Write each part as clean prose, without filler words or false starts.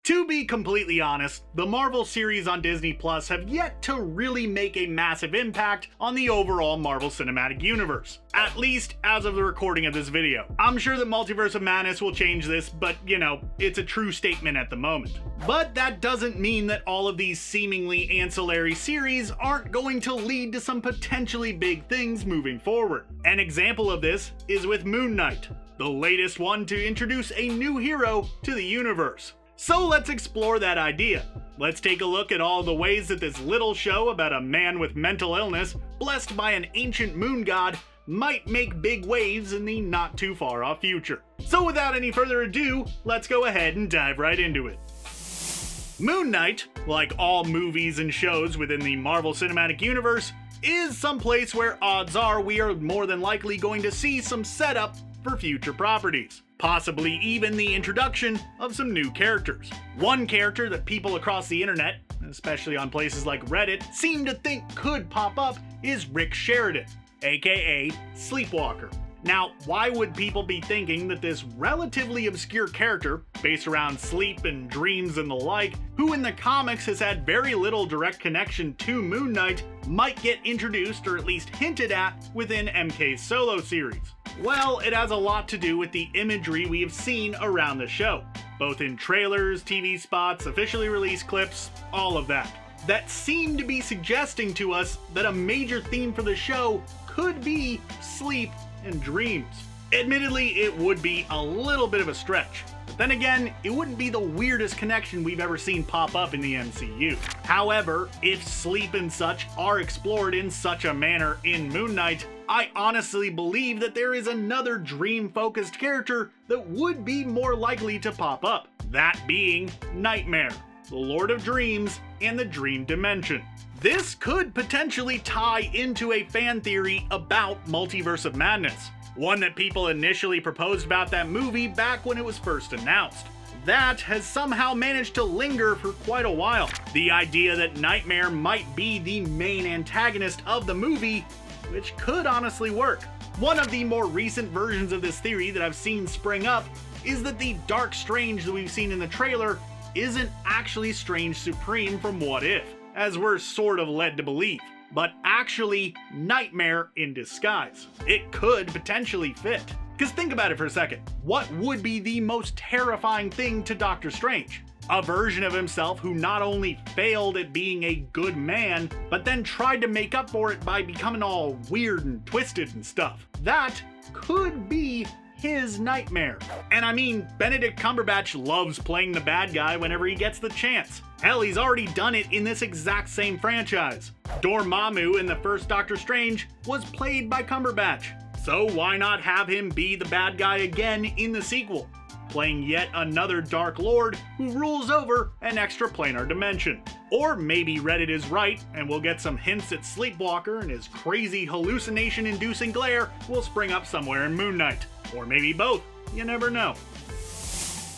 To be completely honest, the Marvel series on Disney Plus have yet to really make a massive impact on the overall Marvel Cinematic Universe. At least as of the recording of this video. I'm sure that Multiverse of Madness will change this, but you know, it's a true statement at the moment. But that doesn't mean that all of these seemingly ancillary series aren't going to lead to some potentially big things moving forward. An example of this is with Moon Knight, the latest one to introduce a new hero to the universe. So let's explore that idea. Let's take a look at all the ways that this little show about a man with mental illness, blessed by an ancient moon god, might make big waves in the not too far off future. So without any further ado, let's go ahead and dive right into it. Moon Knight, like all movies and shows within the Marvel Cinematic Universe, is someplace where odds are we are more than likely going to see some setup for future properties. Possibly even the introduction of some new characters. One character that people across the internet, especially on places like Reddit, seem to think could pop up is Rick Sheridan, aka Sleepwalker. Now, why would people be thinking that this relatively obscure character, based around sleep and dreams and the like, who in the comics has had very little direct connection to Moon Knight, might get introduced or at least hinted at within MK's solo series? Well, it has a lot to do with the imagery we have seen around the show, both in trailers, TV spots, officially released clips, all of that seem to be suggesting to us that a major theme for the show could be sleep and dreams. Admittedly, it would be a little bit of a stretch, but then again, it wouldn't be the weirdest connection we've ever seen pop up in the MCU. However, if sleep and such are explored in such a manner in Moon Knight, I honestly believe that there is another dream-focused character that would be more likely to pop up. That being Nightmare, the Lord of Dreams, and the Dream Dimension. This could potentially tie into a fan theory about Multiverse of Madness, one that people initially proposed about that movie back when it was first announced. That has somehow managed to linger for quite a while. The idea that Nightmare might be the main antagonist of the movie, which could honestly work. One of the more recent versions of this theory that I've seen spring up is that the Dark Strange that we've seen in the trailer isn't actually Strange Supreme from What If, as we're sort of led to believe, but actually Nightmare in disguise. It could potentially fit. Because think about it for a second. What would be the most terrifying thing to Doctor Strange? A version of himself who not only failed at being a good man, but then tried to make up for it by becoming all weird and twisted and stuff. That could be his nightmare. And I mean, Benedict Cumberbatch loves playing the bad guy whenever he gets the chance. Hell, he's already done it in this exact same franchise. Dormammu in the first Doctor Strange was played by Cumberbatch. So why not have him be the bad guy again in the sequel, playing yet another Dark Lord who rules over an extraplanar dimension? Or maybe Reddit is right and we'll get some hints at Sleepwalker and his crazy hallucination-inducing glare will spring up somewhere in Moon Knight. Or maybe both, you never know.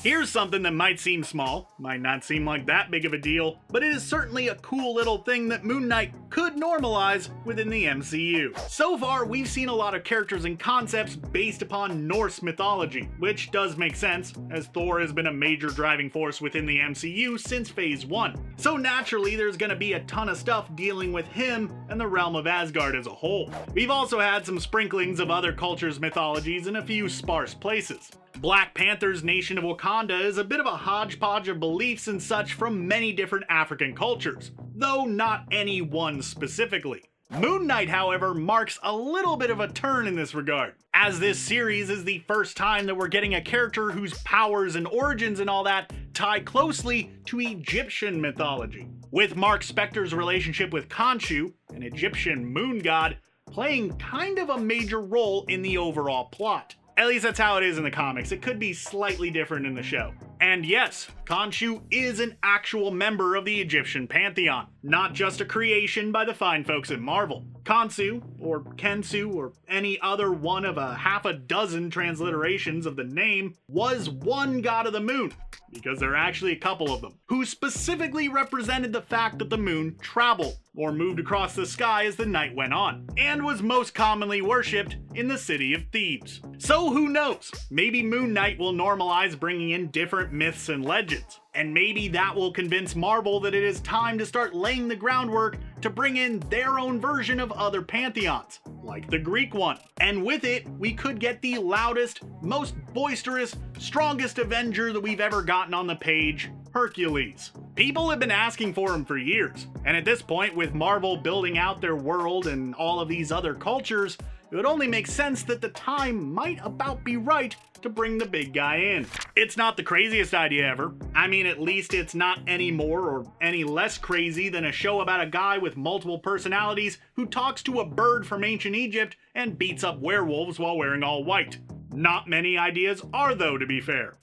Here's something that might seem small, might not seem like that big of a deal, but it is certainly a cool little thing that Moon Knight could normalize within the MCU. So far, we've seen a lot of characters and concepts based upon Norse mythology, which does make sense, as Thor has been a major driving force within the MCU since Phase 1. So naturally, there's gonna be a ton of stuff dealing with him and the realm of Asgard as a whole. We've also had some sprinklings of other cultures' mythologies in a few sparse places. Black Panther's nation of Wakanda is a bit of a hodgepodge of beliefs and such from many different African cultures, though not any one specifically. Moon Knight, however, marks a little bit of a turn in this regard, as this series is the first time that we're getting a character whose powers and origins and all that tie closely to Egyptian mythology, with Mark Spector's relationship with Khonshu, an Egyptian moon god, playing kind of a major role in the overall plot. At least that's how it is in the comics. It could be slightly different in the show. And yes, Khonshu is an actual member of the Egyptian pantheon, not just a creation by the fine folks at Marvel. Khonsu, or Kensu, or any other one of a half a dozen transliterations of the name, was one god of the moon, because there are actually a couple of them, who specifically represented the fact that the moon traveled, or moved across the sky as the night went on, and was most commonly worshipped in the city of Thebes. So who knows, maybe Moon Knight will normalize bringing in different myths and legends. And maybe that will convince Marvel that it is time to start laying the groundwork to bring in their own version of other pantheons, like the Greek one. And with it, we could get the loudest, most boisterous, strongest Avenger that we've ever gotten on the page, Hercules. People have been asking for him for years, and at this point, with Marvel building out their world and all of these other cultures, it would only make sense that the time might about be right to bring the big guy in. It's not the craziest idea ever. I mean, at least it's not any more or any less crazy than a show about a guy with multiple personalities who talks to a bird from ancient Egypt and beats up werewolves while wearing all white. Not many ideas are, though, to be fair.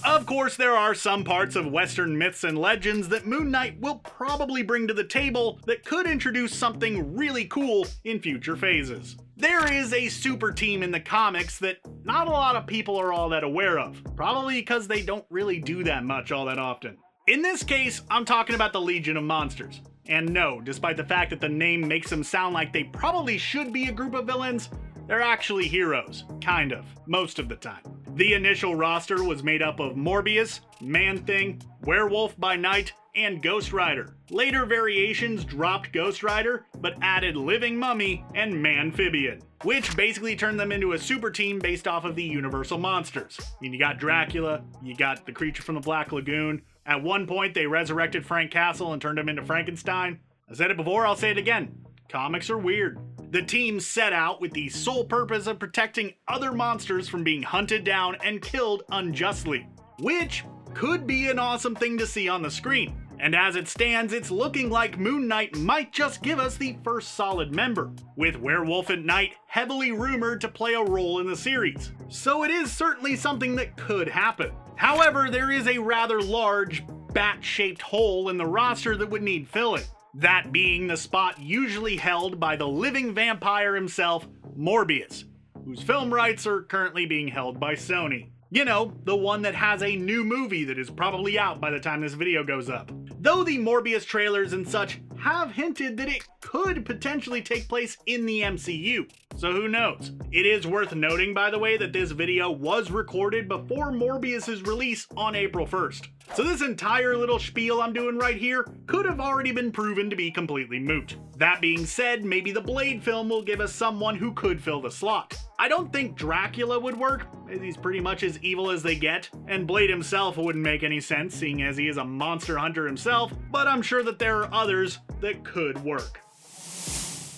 Of course, there are some parts of Western myths and legends that Moon Knight will probably bring to the table that could introduce something really cool in future phases. There is a super team in the comics that not a lot of people are all that aware of, probably because they don't really do that much all that often. In this case, I'm talking about the Legion of Monsters. And no, despite the fact that the name makes them sound like they probably should be a group of villains, they're actually heroes, kind of, most of the time. The initial roster was made up of Morbius, Man-Thing, Werewolf by Night, and Ghost Rider. Later variations dropped Ghost Rider, but added Living Mummy and Manphibian, which basically turned them into a super team based off of the Universal Monsters. I mean, you got Dracula, you got the creature from the Black Lagoon. At one point, they resurrected Frank Castle and turned him into Frankenstein. I said it before, I'll say it again. Comics are weird. The team set out with the sole purpose of protecting other monsters from being hunted down and killed unjustly, which could be an awesome thing to see on the screen. And as it stands, it's looking like Moon Knight might just give us the first solid member, with Werewolf at Night heavily rumored to play a role in the series. So it is certainly something that could happen. However, there is a rather large, bat-shaped hole in the roster that would need filling. That being the spot usually held by the living vampire himself, Morbius, whose film rights are currently being held by Sony. You know, the one that has a new movie that is probably out by the time this video goes up. Though the Morbius trailers and such have hinted that it could potentially take place in the MCU, so who knows? It is worth noting, by the way, that this video was recorded before Morbius's release on April 1st. So this entire little spiel I'm doing right here could have already been proven to be completely moot. That being said, maybe the Blade film will give us someone who could fill the slot. I don't think Dracula would work, as he's pretty much as evil as they get, and Blade himself wouldn't make any sense, seeing as he is a monster hunter himself, but I'm sure that there are others that could work.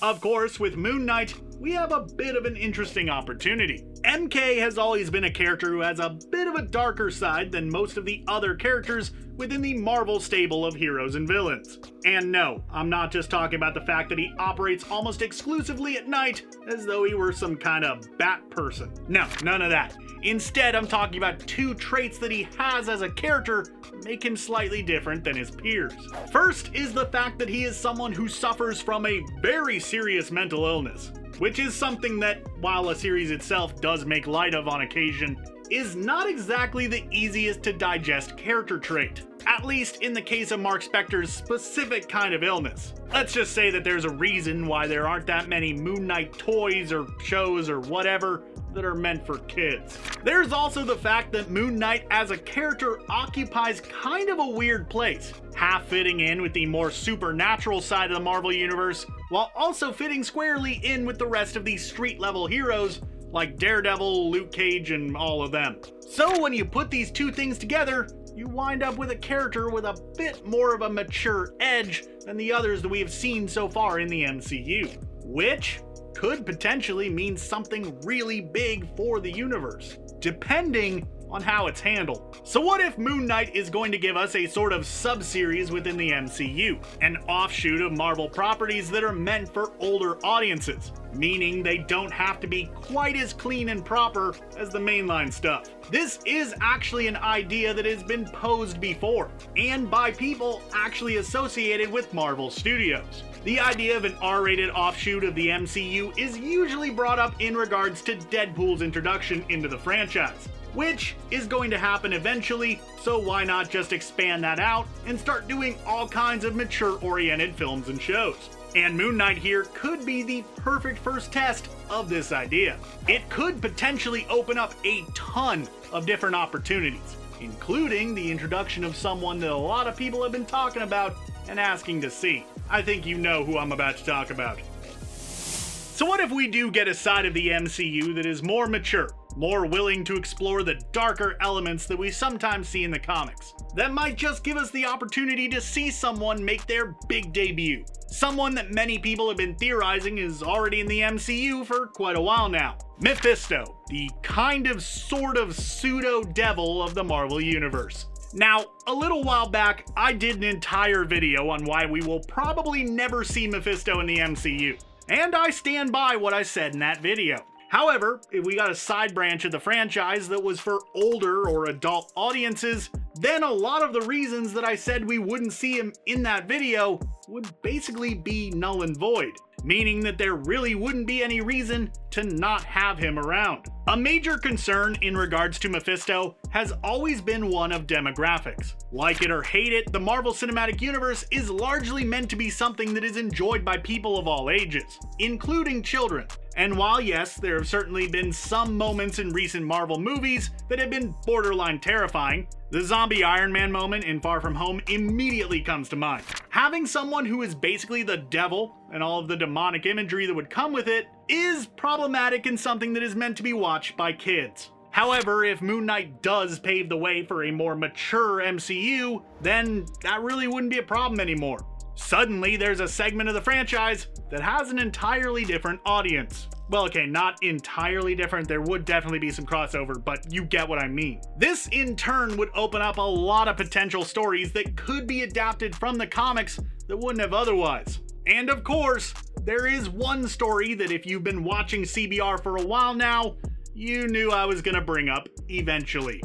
Of course, with Moon Knight, we have a bit of an interesting opportunity. MK has always been a character who has a bit of a darker side than most of the other characters within the Marvel stable of heroes and villains. And no, I'm not just talking about the fact that he operates almost exclusively at night as though he were some kind of bat person. No, none of that. Instead, I'm talking about two traits that he has as a character that make him slightly different than his peers. First is the fact that he is someone who suffers from a very serious mental illness, which is something that, while a series itself does make light of on occasion, is not exactly the easiest to digest character trait, at least in the case of Mark Spector's specific kind of illness. Let's just say that there's a reason why there aren't that many Moon Knight toys or shows or whatever that are meant for kids. There's also the fact that Moon Knight as a character occupies kind of a weird place, half fitting in with the more supernatural side of the Marvel Universe, while also fitting squarely in with the rest of these street-level heroes like Daredevil, Luke Cage, and all of them. So when you put these two things together, you wind up with a character with a bit more of a mature edge than the others that we have seen so far in the MCU, which could potentially mean something really big for the universe, depending on how it's handled. So what if Moon Knight is going to give us a sort of sub-series within the MCU, an offshoot of Marvel properties that are meant for older audiences, meaning they don't have to be quite as clean and proper as the mainline stuff. This is actually an idea that has been posed before, and by people actually associated with Marvel Studios. The idea of an R-rated offshoot of the MCU is usually brought up in regards to Deadpool's introduction into the franchise, which is going to happen eventually, so why not just expand that out and start doing all kinds of mature-oriented films and shows? And Moon Knight here could be the perfect first test of this idea. It could potentially open up a ton of different opportunities. including the introduction of someone that a lot of people have been talking about and asking to see. I think you know who I'm about to talk about. So what if we do get a side of the MCU that is more mature, more willing to explore the darker elements that we sometimes see in the comics? That might just give us the opportunity to see someone make their big debut. Someone that many people have been theorizing is already in the MCU for quite a while now. Mephisto, the kind of sort of pseudo-devil of the Marvel Universe. Now, a little while back, I did an entire video on why we will probably never see Mephisto in the MCU. And I stand by what I said in that video. However, if we got a side branch of the franchise that was for older or adult audiences, then a lot of the reasons that I said we wouldn't see him in that video would basically be null and void, meaning that there really wouldn't be any reason to not have him around. A major concern in regards to Mephisto has always been one of demographics. Like it or hate it, the Marvel Cinematic Universe is largely meant to be something that is enjoyed by people of all ages, including children. And while yes, there have certainly been some moments in recent Marvel movies that have been borderline terrifying, the zombie Iron Man moment in Far From Home immediately comes to mind. Having someone who is basically the devil and all of the demonic imagery that would come with it is problematic and something that is meant to be watched by kids. However, if Moon Knight does pave the way for a more mature MCU, then that really wouldn't be a problem anymore. Suddenly, there's a segment of the franchise that has an entirely different audience. Well, okay, not entirely different, there would definitely be some crossover, but you get what I mean. This, in turn, would open up a lot of potential stories that could be adapted from the comics that wouldn't have otherwise. And of course, there is one story that if you've been watching CBR for a while now, you knew I was gonna bring up eventually.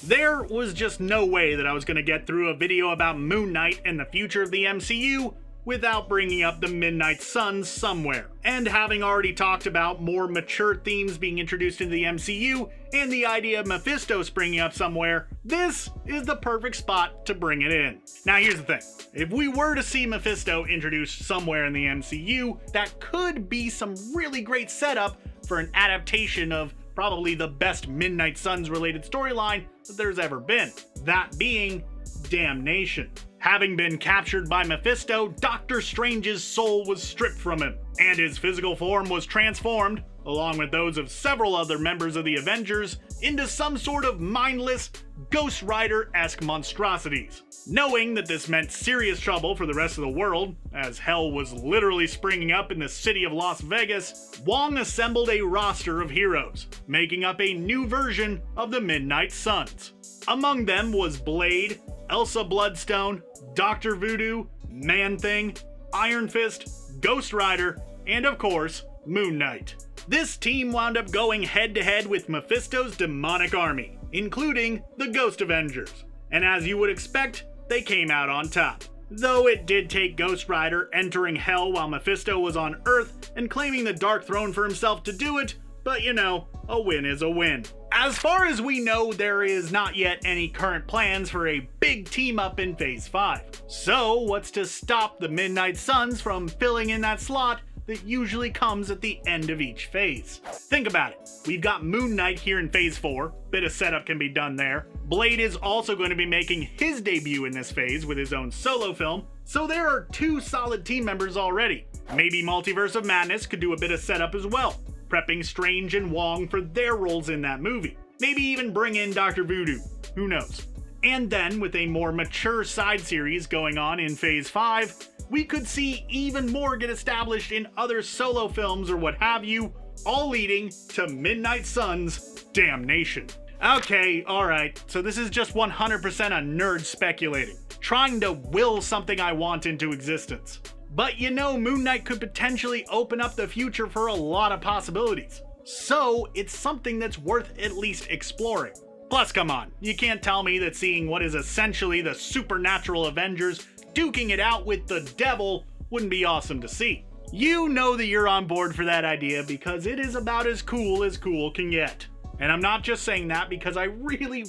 There was just no way that I was gonna get through a video about Moon Knight and the future of the MCU without bringing up the Midnight Suns somewhere. And having already talked about more mature themes being introduced into the MCU and the idea of Mephisto springing up somewhere, this is the perfect spot to bring it in. Now here's the thing, if we were to see Mephisto introduced somewhere in the MCU, that could be some really great setup for an adaptation of probably the best Midnight Suns related storyline that there's ever been, that being Damnation. Having been captured by Mephisto, Doctor Strange's soul was stripped from him, and his physical form was transformed, along with those of several other members of the Avengers, into some sort of mindless, Ghost Rider-esque monstrosities. Knowing that this meant serious trouble for the rest of the world, as hell was literally springing up in the city of Las Vegas, Wong assembled a roster of heroes, making up a new version of the Midnight Suns. Among them was Blade, Elsa Bloodstone, Dr. Voodoo, Man-Thing, Iron Fist, Ghost Rider, and of course, Moon Knight. This team wound up going head-to-head with Mephisto's demonic army, including the Ghost Avengers. And as you would expect, they came out on top. Though it did take Ghost Rider entering hell while Mephisto was on Earth and claiming the Dark Throne for himself to do it, but you know, a win is a win. As far as we know, there is not yet any current plans for a big team up in Phase 5. So what's to stop the Midnight Suns from filling in that slot that usually comes at the end of each phase? Think about it. We've got Moon Knight here in Phase 4, bit of setup can be done there. Blade is also going to be making his debut in this phase with his own solo film, so there are 2 solid team members already. Maybe Multiverse of Madness could do a bit of setup as well, prepping Strange and Wong for their roles in that movie. Maybe even bring in Dr. Voodoo, who knows. And then with a more mature side series going on in Phase 5, we could see even more get established in other solo films or what have you, all leading to Midnight Suns' Damnation. Okay, alright, so this is just 100% a nerd speculating, trying to will something I want into existence. But you know, Moon Knight could potentially open up the future for a lot of possibilities. So it's something that's worth at least exploring. Plus, come on, you can't tell me that seeing what is essentially the supernatural Avengers duking it out with the devil wouldn't be awesome to see. You know that you're on board for that idea because it is about as cool can get. And I'm not just saying that because I really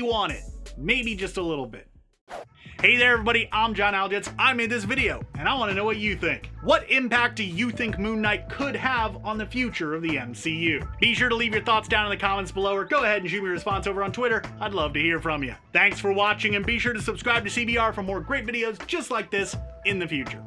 want it. Maybe just a little bit. Hey there everybody, I'm John Aljets. I made this video, and I want to know what you think. What impact do you think Moon Knight could have on the future of the MCU? Be sure to leave your thoughts down in the comments below, or go ahead and shoot me a response over on Twitter. I'd love to hear from you. Thanks for watching, and be sure to subscribe to CBR for more great videos just like this in the future.